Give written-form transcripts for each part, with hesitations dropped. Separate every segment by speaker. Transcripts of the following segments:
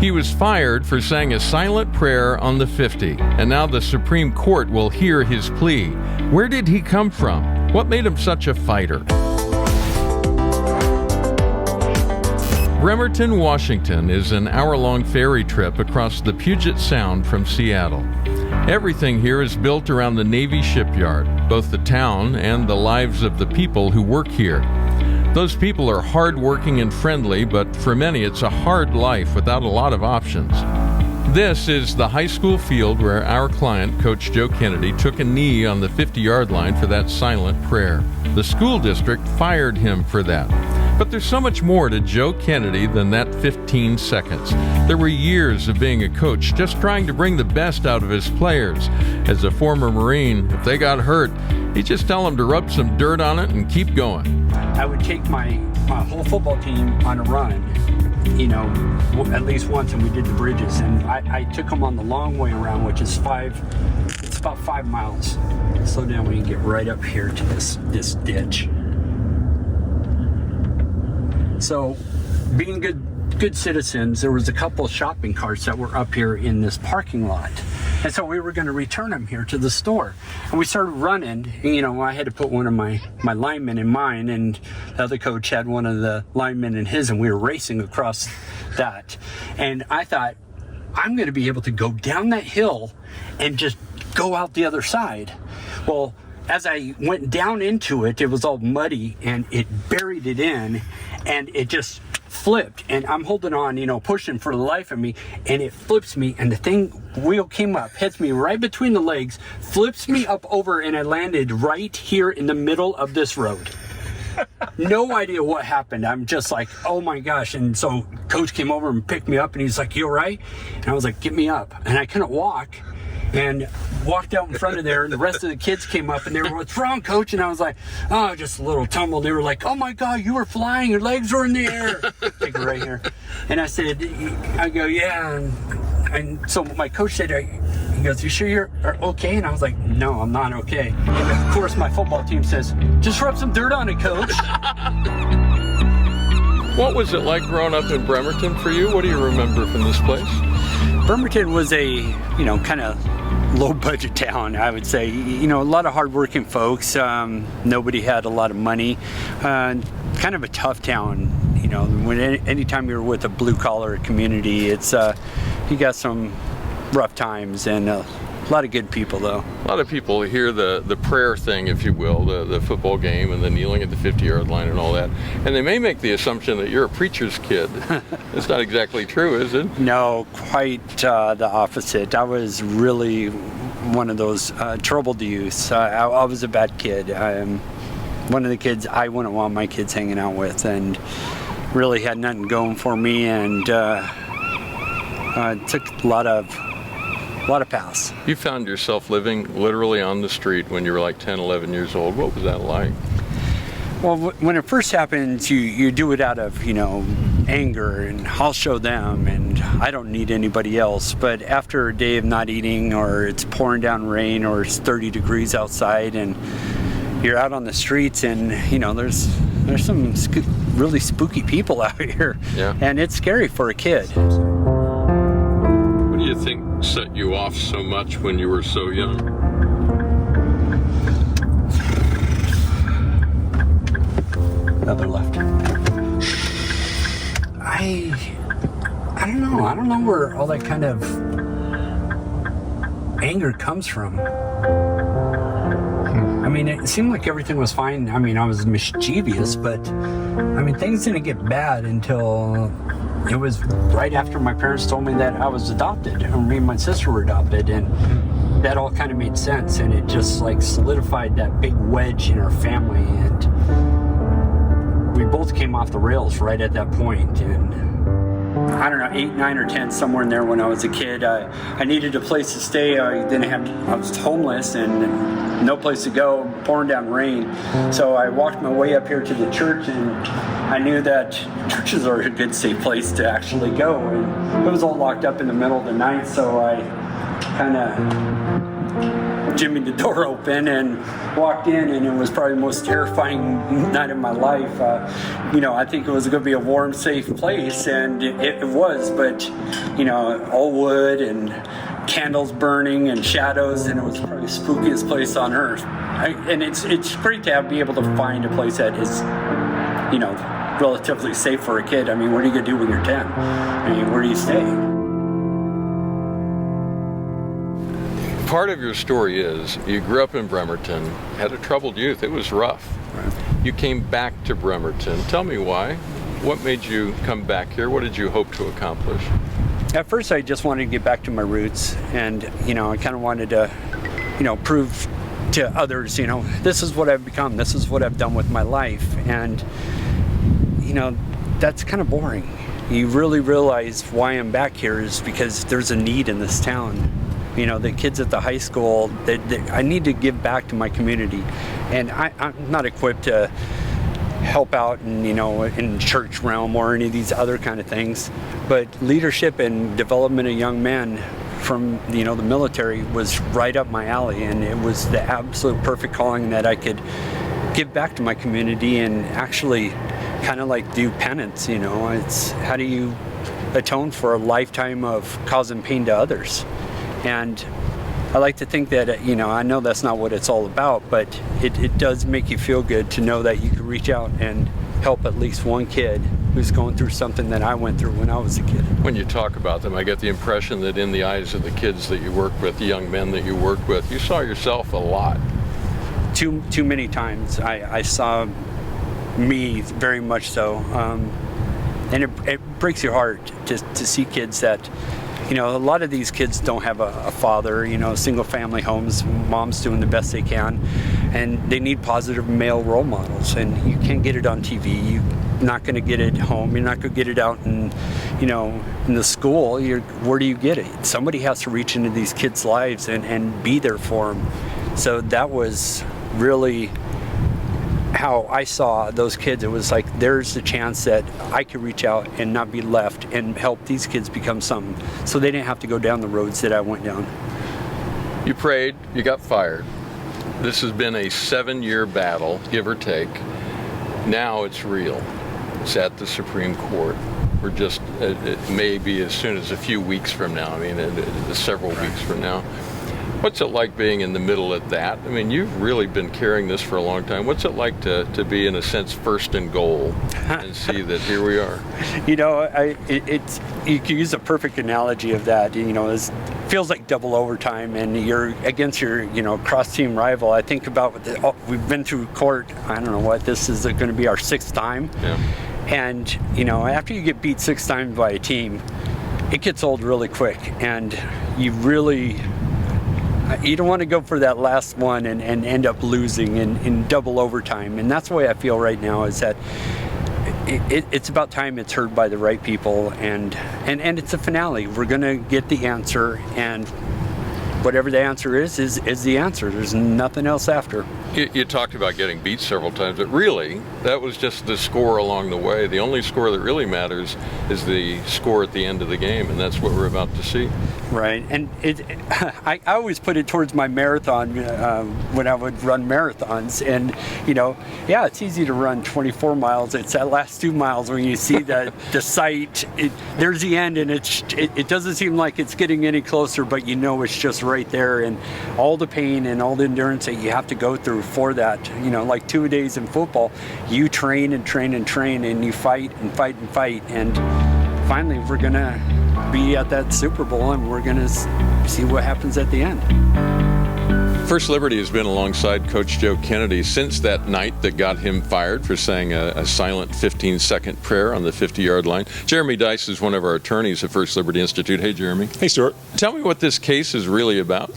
Speaker 1: He was fired for saying a silent prayer on the 50, and now the Supreme Court will hear his plea. Where did he come from? What made him such a fighter? Bremerton, Washington is an hour-long ferry trip across the Puget Sound from Seattle. Everything here is built around the Navy shipyard, both the town and the lives of the people who work here. Those people are hard-working and friendly, but for many it's a hard life without a lot of options. This is the high school field where our client, Coach Joe Kennedy, took a knee on the 50-yard line for that silent prayer. The school district fired him for that. But there's so much more to Joe Kennedy than that 15 seconds. There were years of being a coach, just trying to bring the best out of his players. As a former Marine, if they got hurt, he'd just tell them to rub some dirt on it and keep going.
Speaker 2: I would take my whole football team on a run, at least once, and we did the bridges. And I took them on the long way around, which is it's about 5 miles. Slow down when you get right up here to this ditch. So, being good citizens, there was a couple of shopping carts that were up here in this parking lot. And so we were going to return them here to the store. And we started running. And, I had to put one of my linemen in mine, and the other coach had one of the linemen in his, and we were racing across that. And I thought, I'm going to be able to go down that hill and just go out the other side. Well, as I went down into it, it was all muddy, and it buried it in, and it just flipped, and I'm holding on, pushing for the life of me, and it flips me, and the wheel came up, hits me right between the legs, flips me up over, and I landed right here in the middle of this road. No idea what happened. I'm just like, oh my gosh. And so coach came over and picked me up, and he's like, you all right? And I was like, get me up. And I couldn't walk, and walked out in front of there, and the rest of the kids came up, and they were, what's wrong, coach? And I was like, oh, just a little tumble. They were like, oh my God, you were flying, your legs were in the air. Like right here. And I said, I go, yeah. And so my coach said, he goes, you sure you're okay? And I was like, no, I'm not okay. And of course my football team says, just rub some dirt on it, coach.
Speaker 1: What was it like growing up in Bremerton for you? What do you remember from this place?
Speaker 2: Bremerton was a, kind of low budget town, I would say. A lot of hardworking folks. Nobody had a lot of money. Kind of a tough town. Anytime you're with a blue collar community, it's you got some rough times, and a lot of good people though.
Speaker 1: A lot of people hear the prayer thing, if you will, the football game and the kneeling at the 50-yard line and all that, and they may make the assumption that you're a preacher's kid. It's not exactly true, is it?
Speaker 2: No, quite the opposite. I was really one of those troubled youths. I was a bad kid. I'm one of the kids I wouldn't want my kids hanging out with, and really had nothing going for me, and it took a lot of paths.
Speaker 1: You found yourself living literally on the street when you were like 10, 11 years old. What was that like?
Speaker 2: Well, when it first happened, you do it out of, anger, and I'll show them, and I don't need anybody else. But after a day of not eating, or it's pouring down rain, or it's 30 degrees outside, and you're out on the streets, and, there's some really spooky people out here.
Speaker 1: Yeah.
Speaker 2: And it's scary for a kid.
Speaker 1: What do you think set you off so much when you were so young?
Speaker 2: Another left. I don't know. I don't know where all that kind of anger comes from. I mean, it seemed like everything was fine. I mean, I was mischievous, but things didn't get bad until it was right after my parents told me that I was adopted, and me and my sister were adopted, and that all kind of made sense, and it just solidified that big wedge in our family, and we both came off the rails right at that point. And I don't know, 8, 9, or 10, somewhere in there when I was a kid, I needed a place to stay. I was homeless and no place to go, pouring down rain. So I walked my way up here to the church, and I knew that churches are a good, safe place to actually go. And it was all locked up in the middle of the night, so I kind of jimmied the door open and walked in, and it was probably the most terrifying night of my life. I think it was going to be a warm, safe place, and it was, but, all wood and candles burning and shadows, and it was probably the spookiest place on earth. And it's great to be able to find a place that is, relatively safe for a kid. I mean, what are you going to do when you're 10? I mean, where do you stay?
Speaker 1: Part of your story is you grew up in Bremerton, had a troubled youth. It was rough.
Speaker 2: Right.
Speaker 1: You came back to Bremerton. Tell me why. What made you come back here? What did you hope to accomplish?
Speaker 2: At first, I just wanted to get back to my roots, and I kind of wanted to, prove to others, this is what I've become. This is what I've done with my life, and that's kind of boring. You really realize why I'm back here is because there's a need in this town. The kids at the high school, I need to give back to my community, and I'm not equipped to help out in church realm or any of these other kind of things, but leadership and development of young men from the military was right up my alley, and it was the absolute perfect calling that I could give back to my community and actually kind of like do penance. It's how do you atone for a lifetime of causing pain to others? And I like to think that, I know that's not what it's all about, but it does make you feel good to know that you can reach out and help at least one kid who's going through something that I went through when I was a kid.
Speaker 1: When you talk about them, I get the impression that in the eyes of the kids that you work with, the young men that you work with, you saw yourself a lot.
Speaker 2: Too many times. I saw me very much so. And it breaks your heart to see kids that, a lot of these kids don't have a father, single family homes, mom's doing the best they can, and they need positive male role models, and you can't get it on TV. You're not going to get it home. You're not going to get it out in the school. Where do you get it? Somebody has to reach into these kids' lives and be there for them. So that was really how I saw those kids. It was like, there's a chance that I could reach out and not be left and help these kids become something, so they didn't have to go down the roads that I went down.
Speaker 1: You prayed, you got fired. This has been a 7-year battle, give or take. Now it's real. It's at the Supreme Court. We're just, it may be as soon as a few weeks from now. Several weeks from now. What's it like being in the middle of that? You've really been carrying this for a long time. What's it like to be, in a sense, first and goal and see that here we are? You can use a perfect analogy of that. It feels like double overtime, and you're against your, cross-team rival. I think about we've been through court. I don't know what this is going to be our 6th time. Yeah. And after you get beat 6 times by a team, it gets old really quick, and you don't want to go for that last one and end up losing in double overtime. And that's the way I feel right now, is that it's about time it's heard by the right people, and it's a finale. We're going to get the answer, and whatever the answer is the answer. There's nothing else after. You talked about getting beat several times, but really, that was just the score along the way. The only score that really matters is the score at the end of the game, and that's what we're about to see.
Speaker 2: Right, and I always put it towards my marathon when I would run marathons, and it's easy to run 24 miles. It's that last 2 miles when you see the sight. There's the end, and it doesn't seem like it's getting any closer, but it's just right there, and all the pain and all the endurance that you have to go through for that. Like 2 days in football, you train and train and train, and you fight and fight and fight, and finally we're gonna be at that Super Bowl, and we're gonna see what happens at the end.
Speaker 1: First Liberty has been alongside Coach Joe Kennedy since that night that got him fired for saying a silent 15-second prayer on the 50-yard line. Jeremy Dice is one of our attorneys at First Liberty Institute. Hey, Jeremy.
Speaker 3: Hey, Stuart.
Speaker 1: Tell me what this case is really about.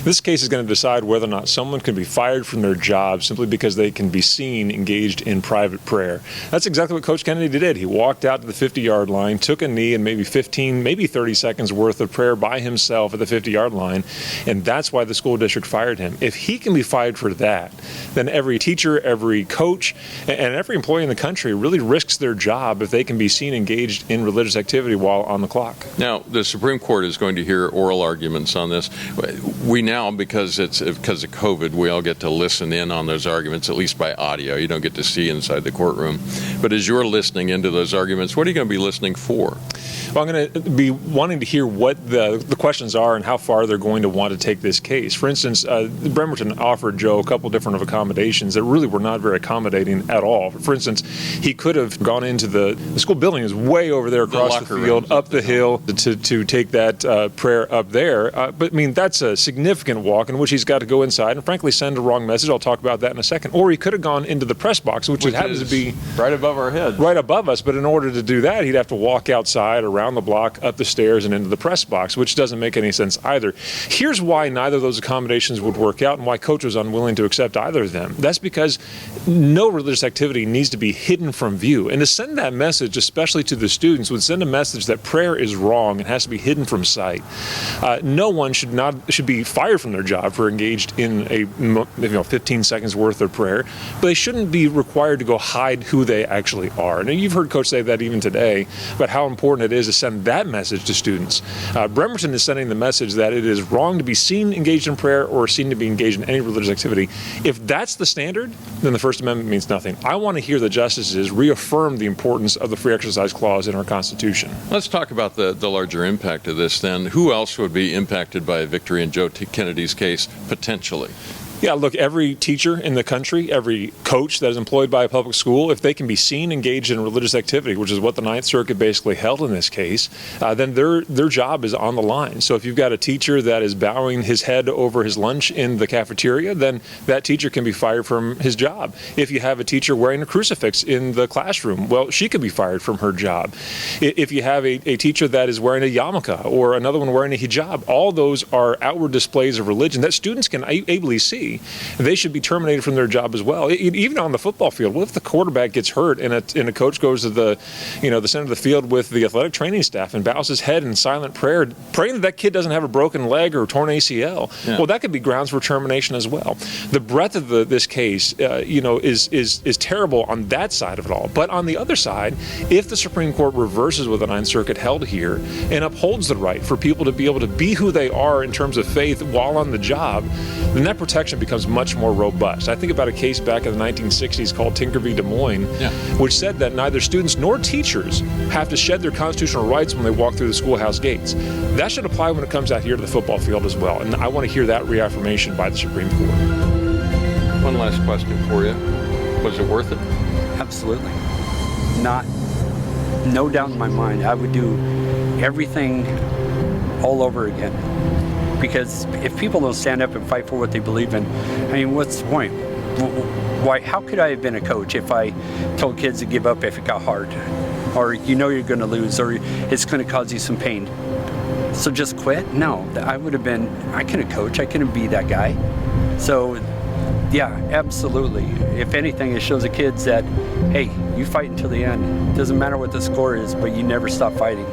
Speaker 3: This case is going to decide whether or not someone can be fired from their job simply because they can be seen engaged in private prayer. That's exactly what Coach Kennedy did. He walked out to the 50-yard line, took a knee, and maybe 15, maybe 30 seconds worth of prayer by himself at the 50-yard line, and that's why the school district fired him. If he can be fired for that, then every teacher, every coach, and every employee in the country really risks their job if they can be seen engaged in religious activity while on the clock.
Speaker 1: Now, the Supreme Court is going to hear oral arguments on this. We now, because of COVID, we all get to listen in on those arguments, at least by audio. You don't get to see inside the courtroom. But as you're listening into those arguments, what are you going to be listening for?
Speaker 3: Well, I'm going to be wanting to hear what the questions are and how far they're going to want to take this case. For instance, Bremerton offered Joe a couple different of accommodations that really were not very accommodating at all. For instance, he could have gone into the school building is way over there across the field, up the hill to take that prayer up there. But I mean, that's a significant walk in which he's got to go inside and frankly send a wrong message. I'll talk about that in a second. Or he could have gone into the press box, which happens to be
Speaker 1: right above our heads.
Speaker 3: Right above us. But in order to do that, he'd have to walk outside, around the block, up the stairs, and into the press box, which doesn't make any sense either. Here's why neither of those accommodations would work out and why Coach was unwilling to accept either of them. That's because no religious activity needs to be hidden from view. And to send that message, especially to the students, would send a message that prayer is wrong and has to be hidden from sight. No one should be fired from their job for engaged in a 15 seconds worth of prayer, but they shouldn't be required to go hide who they actually are. And you've heard Coach say that even today, about how important it is to send that message to students. Bremerton is sending the message that it is wrong to be seen engaged in prayer or seen to be engaged in any religious activity. If that's the standard, then the First Amendment means nothing. I want to hear the justices reaffirm the importance of the free exercise clause in our Constitution.
Speaker 1: Let's talk about the larger impact of this then. Who else would be impacted by a victory in Joe Kennedy's case, potentially?
Speaker 3: Yeah, look, every teacher in the country, every coach that is employed by a public school, if they can be seen engaged in religious activity, which is what the Ninth Circuit basically held in this case, then their job is on the line. So if you've got a teacher that is bowing his head over his lunch in the cafeteria, then that teacher can be fired from his job. If you have a teacher wearing a crucifix in the classroom, well, she could be fired from her job. If you have a teacher that is wearing a yarmulke or another one wearing a hijab, all those are outward displays of religion that students can ably see. They should be terminated from their job as well. Even on the football field, what if the quarterback gets hurt and a coach goes to the center of the field with the athletic training staff and bows his head in silent prayer, praying that kid doesn't have a broken leg or torn ACL? Yeah. Well, that could be grounds for termination as well. The breadth of this case, is terrible on that side of it all. But on the other side, if the Supreme Court reverses what the Ninth Circuit held here and upholds the right for people to be able to be who they are in terms of faith while on the job, then that protection becomes much more robust. I think about a case back in the 1960s called Tinker v. Des Moines, which said that neither students nor teachers have to shed their constitutional rights when they walk through the schoolhouse gates. That should apply when it comes out here to the football field as well, and I want to hear that reaffirmation by the Supreme Court.
Speaker 1: One last question for you. Was it worth it?
Speaker 2: Absolutely. No doubt in my mind. I would do everything all over again. Because if people don't stand up and fight for what they believe in, I mean, what's the point? Why? How could I have been a coach if I told kids to give up if it got hard? Or you're going to lose, or it's going to cause you some pain. So just quit? No, I couldn't coach, I couldn't be that guy. So yeah, absolutely. If anything, it shows the kids that, hey, you fight until the end. It doesn't matter what the score is, but you never stop fighting.